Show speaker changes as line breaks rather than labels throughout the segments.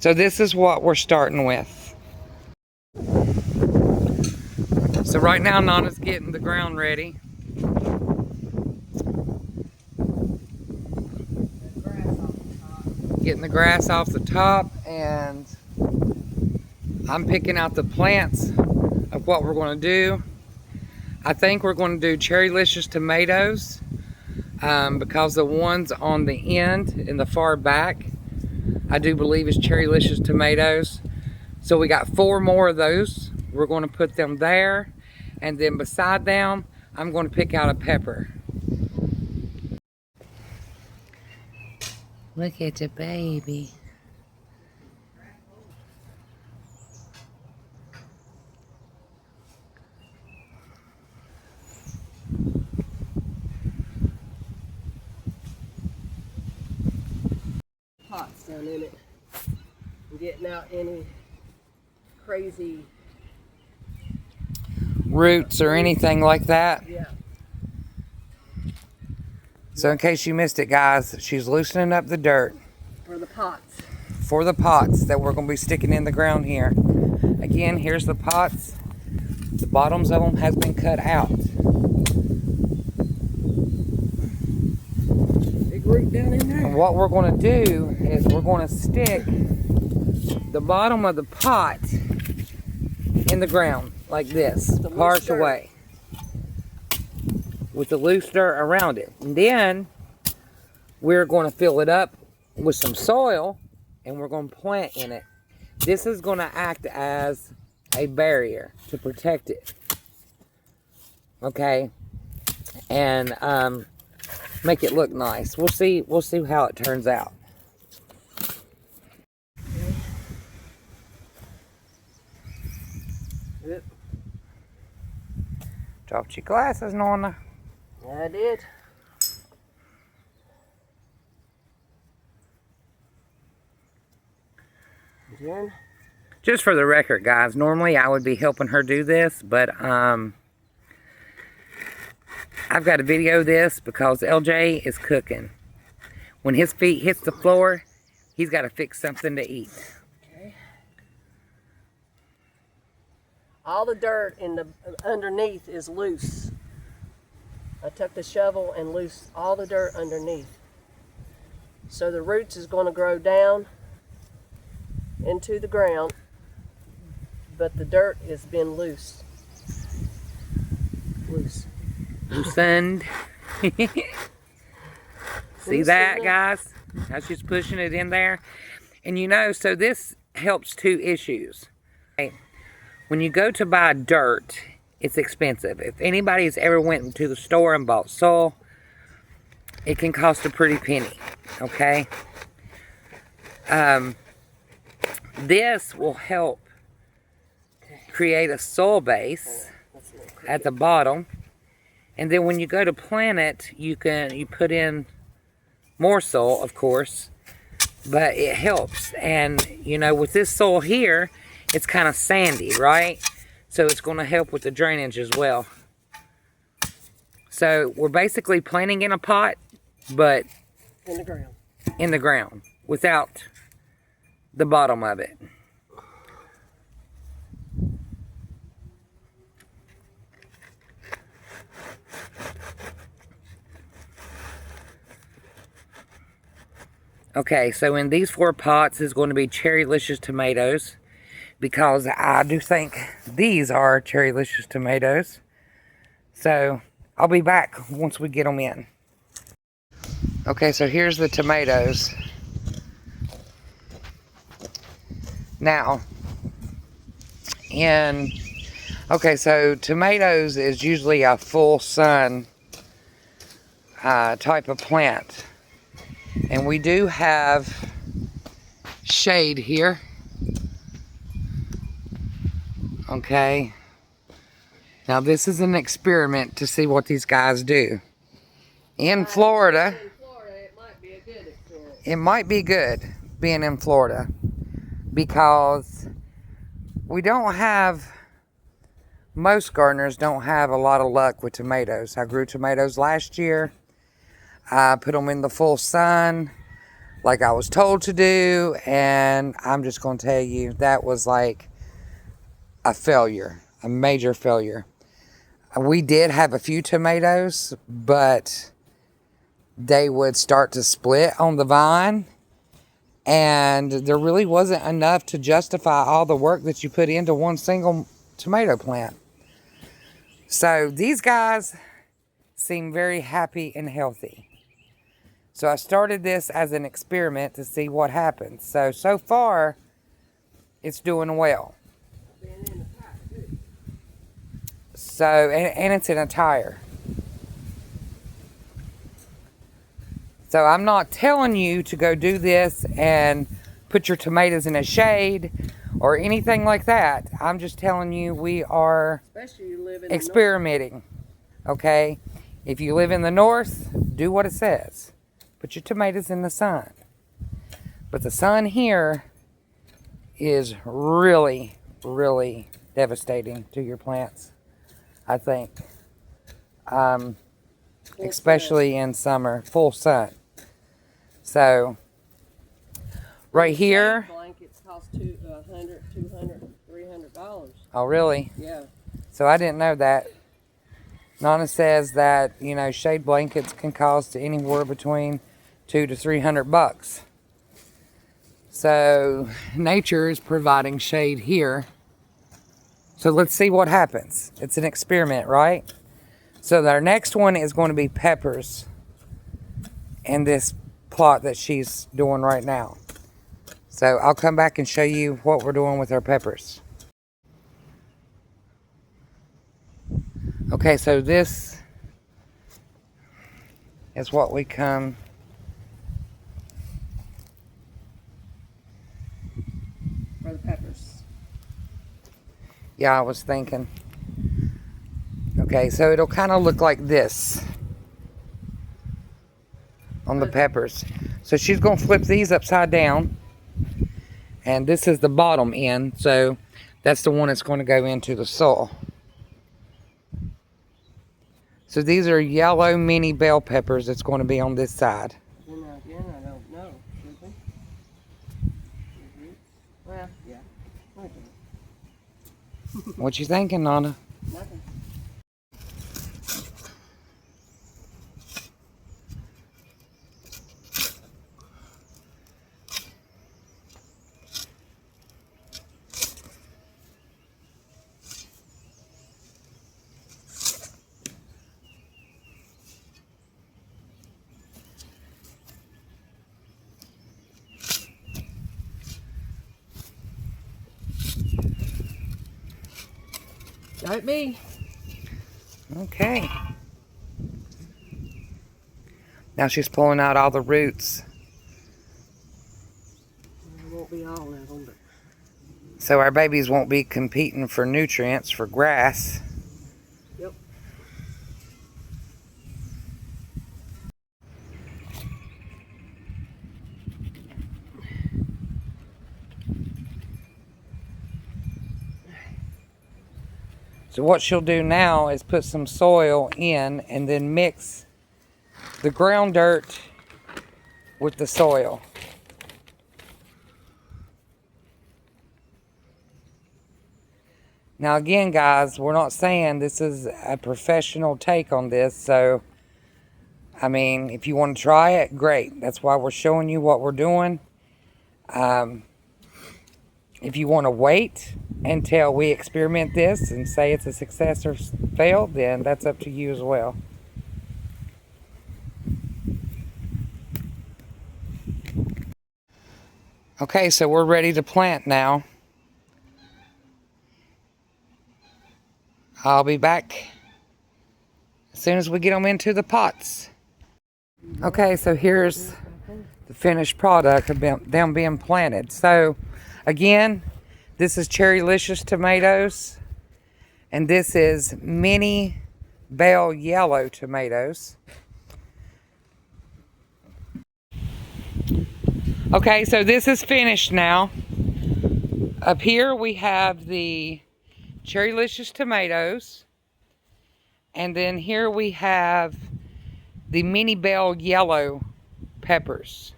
So this is what we're starting with. So right now Nona's getting the ground ready. Getting the grass off the top, and I'm picking out the plants of what we're going to do. I think we're going to do Cherrylicious tomatoes because the ones on the end in the far back, I do believe is Cherrylicious tomatoes. So we got 4 more of those. We're going to put them there, and then beside them, I'm going to pick out a pepper. Look at your baby.
Pots down in it. And getting out any crazy
Roots or anything like that.
Yeah.
So in case you missed it, guys, she's loosening up the dirt
For the pots.
for the pots that we're going to be sticking in the ground here. Again, here's the pots. The bottoms of them has been cut out.
Big root down in there.
And what we're going to do is we're going to stick the bottom of the pot in the ground like this, partial way, with the loose dirt around it. And then we're going to fill it up with some soil, and we're going to plant in it. This is going to act as a barrier to protect it, okay, and make it look nice. We'll see how it turns out.
Yep.
Dropped your glasses, Nona.
Yeah, I did. Again.
Just for the record, guys, normally I would be helping her do this, but I've got to video this because LJ is cooking. When his feet hits the floor, he's got to fix something to eat.
Okay. All the dirt in the underneath is loose. I took the shovel and loosed all the dirt underneath. So the roots is going to grow down into the ground, but the dirt has been loose.
Loosened. See that, guys? How she's pushing it in there? And you know, so this helps 2 issues. Okay. When you go to buy dirt, it's expensive. If anybody's ever went into the store and bought soil, it can cost a pretty penny, okay? This will help create a soil base at the bottom, and then when you go to plant it, you put in more soil, of course, but it helps. And you know, with this soil here, it's kind of sandy, right? So it's going to help with the drainage as well. So we're basically planting in a pot, but
In the ground.
in the ground without the bottom of it. Okay, so in these 4 pots is going to be Cherrylicious tomatoes, because I do think these are Cherrylicious tomatoes. So I'll be back once we get them in. Okay, so here's the tomatoes. Now, okay, so tomatoes is usually a full sun type of plant. And we do have shade here. Okay. Now this is an experiment to see what these guys do. In Florida,
it might be a good experience.
it might be good being in Florida, because we don't have, most gardeners don't have a lot of luck with tomatoes. I grew tomatoes last year. I put them in the full sun. like I was told to do, and I'm just going to tell you that was like a failure, a major failure. We did have a few tomatoes, but they would start to split on the vine, and there really wasn't enough to justify all the work that you put into one single tomato plant. So these guys seem very happy and healthy. So I started this as an experiment to see what happens. So far, it's doing well. So, and it's in a tire. So I'm not telling you to go do this and put your tomatoes in a shade or anything like that. I'm just telling you we are experimenting. Okay? If you live in the north, do what it says. Put your tomatoes in the sun. But the sun here is really, really devastating to your plants, I think. Especially in summer, full sun. So, right here.
Blankets cost $100, $200, $300.
Oh, really?
Yeah.
So I didn't know that. Nona says that, you know, shade blankets can cost anywhere between $200 to $300. So nature is providing shade here. So let's see what happens. It's an experiment, right? So our next one is going to be peppers in this plot that she's doing right now. So I'll come back and show you what we're doing with our peppers. Okay, so this is what we come.
For the peppers.
Yeah, I was thinking. Okay, so it'll kind of look like this on the peppers. So she's going to flip these upside down. And this is the bottom end. So that's the one that's going to go into the soil. So these are yellow mini bell peppers that's going to be on this side.
Then again, I don't know. Should we? Well, yeah. Okay.
What you thinking, Nona?
Nothing. Don't me.
Okay. Now she's pulling out all the roots.
It won't be all of them, but
So our babies won't be competing for nutrients for grass.
yep.
So what she'll do now is put some soil in and then mix the ground dirt with the soil. Now again, guys, we're not saying this is a professional take on this, so I mean, if you want to try it, great. That's why we're showing you what we're doing. If you want to wait until we experiment this and say it's a success or fail, then that's up to you as well. Okay, so we're ready to plant now. I'll be back as soon as we get them into the pots. Okay, so here's the finished product of them being planted. So again, this is Cherrylicious tomatoes, and this is mini bell yellow tomatoes. Okay, so this is finished now. Up here we have the Cherrylicious tomatoes, and then here we have the mini bell yellow peppers.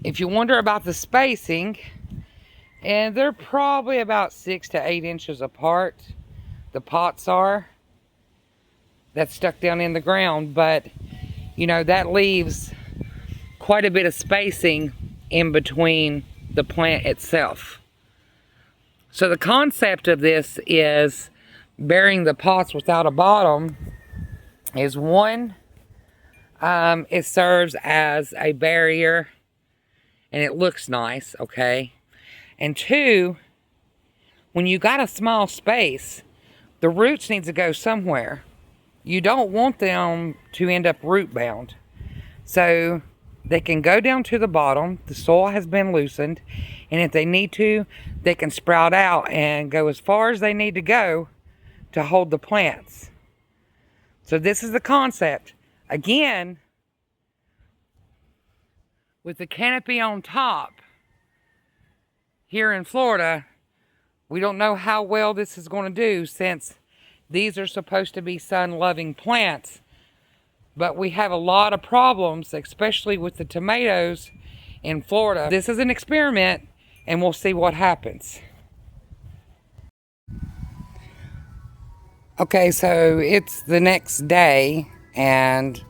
If you wonder about the spacing, and they're probably about 6 to 8 inches apart, the pots are. That's stuck down in the ground, but you know, that leaves quite a bit of spacing in between the plant itself. So the concept of this is burying the pots without a bottom is one, it serves as a barrier and it looks nice, okay? And two, when you got a small space, the roots need to go somewhere. You don't want them to end up root bound. So they can go down to the bottom, the soil has been loosened, and if they need to, they can sprout out and go as far as they need to go to hold the plants. So this is the concept. Again, with the canopy on top, here in Florida, we don't know how well this is going to do since these are supposed to be sun-loving plants. But we have a lot of problems, especially with the tomatoes in Florida. This is an experiment, and we'll see what happens. Okay, so it's the next day, and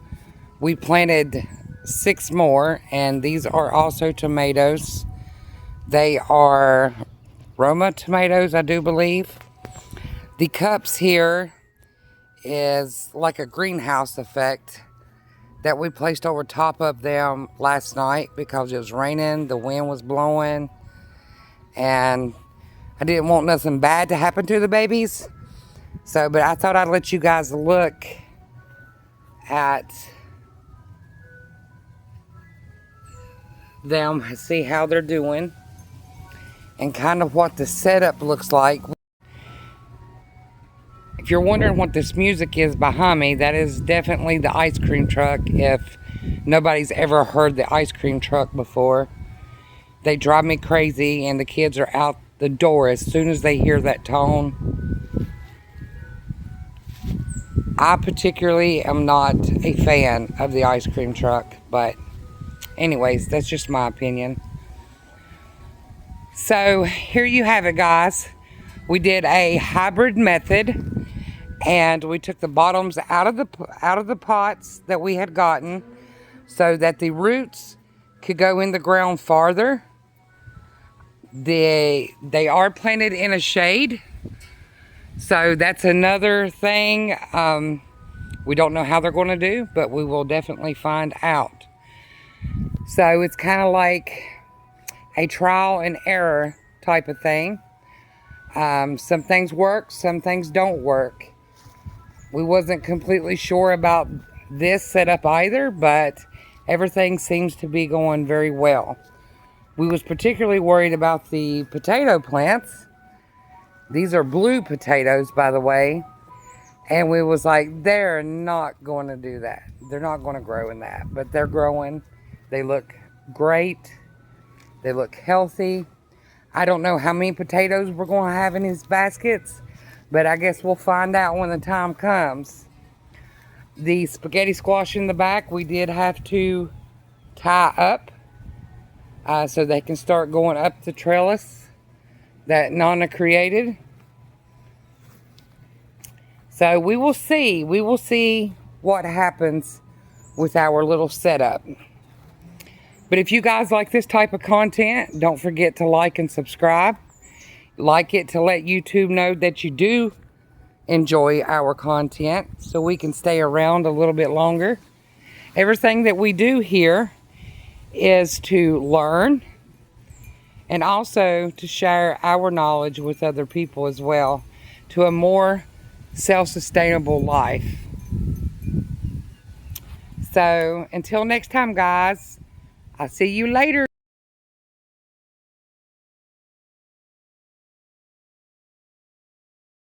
we planted 6 more, and these are also tomatoes. They are Roma tomatoes, I do believe. The cups here is like a greenhouse effect that we placed over top of them last night because it was raining, the wind was blowing, and I didn't want nothing bad to happen to the babies. So, but I thought I'd let you guys look at them, see how they're doing, and kind of what the setup looks like. If you're wondering what this music is behind me, that is definitely the ice cream truck. If nobody's ever heard the ice cream truck before, they drive me crazy, and the kids are out the door as soon as they hear that tone. I particularly am not a fan of the ice cream truck, but anyways, that's just my opinion. So here you have it, guys. We did a hybrid method, and we took the bottoms out of the pots that we had gotten so that the roots could go in the ground farther. They are planted in a shade, so that's another thing. We don't know how they're going to do, but we will definitely find out. So it's kind of like a trial and error type of thing. Some things work, some things don't work. We wasn't completely sure about this setup either, but everything seems to be going very well. We was particularly worried about the potato plants. These are blue potatoes, by the way. And we was like, they're not going to do that. They're not going to grow in that. But they're growing. They look great. They look healthy. I don't know how many potatoes we're going to have in these baskets, but I guess we'll find out when the time comes. The spaghetti squash in the back, we did have to tie up so they can start going up the trellis that Nona created. So we will see what happens with our little setup. But if you guys like this type of content, don't forget to like and subscribe. Like it to let YouTube know that you do enjoy our content so we can stay around a little bit longer. Everything that we do here is to learn and also to share our knowledge with other people as well to a more self-sustainable life. So until next time, guys, I'll see you later.